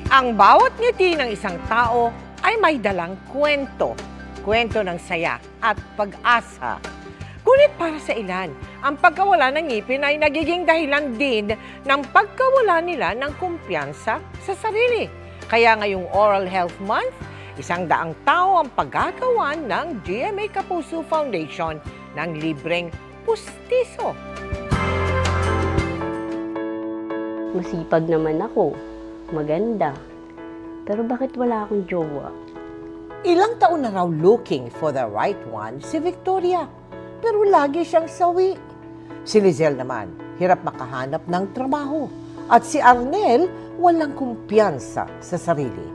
Ang bawat ngiti ng isang tao ay may dalang kwento. Kwento ng saya at pag-asa. Ngunit para sa ilan, ang pagkawala ng ngipin ay nagiging dahilan din ng pagkawala nila ng kumpiyansa sa sarili. Kaya ngayong Oral Health Month, 100 tao ang paggagawa ng GMA Kapuso Foundation ng libreng pustiso. Masipag naman ako. Maganda. Pero bakit wala akong jowa? Ilang taon na raw looking for the right one si Victoria. Pero lagi siyang sawi. Si Lizelle naman, hirap makahanap ng trabaho. At si Arnel, walang kumpiyansa sa sarili.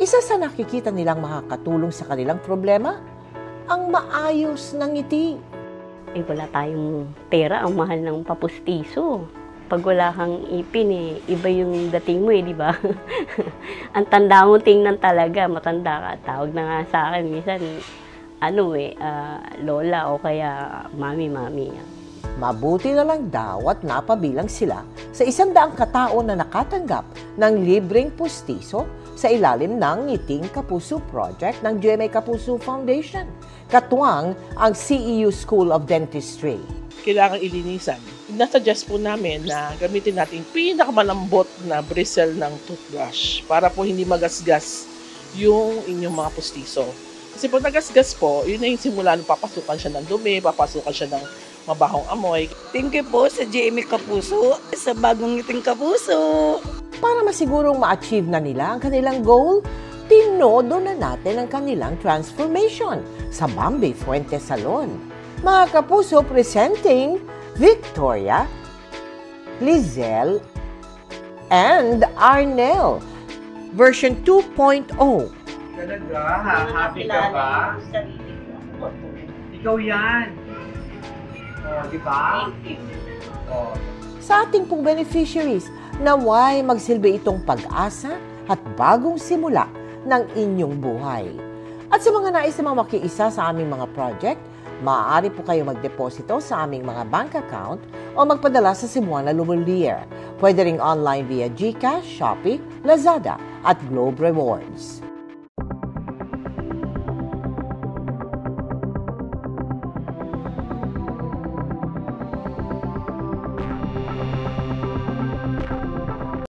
Isa sa nakikita nilang makakatulong sa kanilang problema, ang maayos ng ngiti. Wala tayong pera, ang mahal ng papustiso. Pag wala kang ipin, iba yung dating mo di ba? Ang tanda mo tingnan talaga, matanda ka. Tawag na nga sa akin, minsan, lola o kaya mami. Mabuti na lang daw at napabilang sila sa 100 katao na nakatanggap ng libreng pustiso sa ilalim ng Ngiting Kapuso Project ng GMA Kapuso Foundation. Katuwang ang CEU School of Dentistry. Kailangan ilinisan. Nasuggest po namin na gamitin natin pinakamalambot na bristle ng toothbrush para po hindi magasgas yung inyong mga pustiso. Kasi pag nagasgas po, yun na yung simula nung papasukan siya ng dumi, papasukan siya ng mabahong amoy. Thank you po sa GMA Kapuso, sa bagong Ngiting Kapuso. Para masigurong ma-achieve na nila ang kanilang goal, tinodo na natin ang kanilang transformation sa Bambi Fuentes Salon. Mga kapuso, presenting Victoria, Lizelle, and Arnel, version 2.0. Talaga? Happy ka ba? Ikaw yan. Di ba? Sa ating pong beneficiaries, naway magsilbi itong pag-asa at bagong simula ng inyong buhay. At sa mga nais na makiisa sa aming mga project, maaari po kayo magdeposito sa aming mga bank account o magpadala sa Cebuana Lumolier. Pwede ring online via GCash, Shopee, Lazada at Globe Rewards.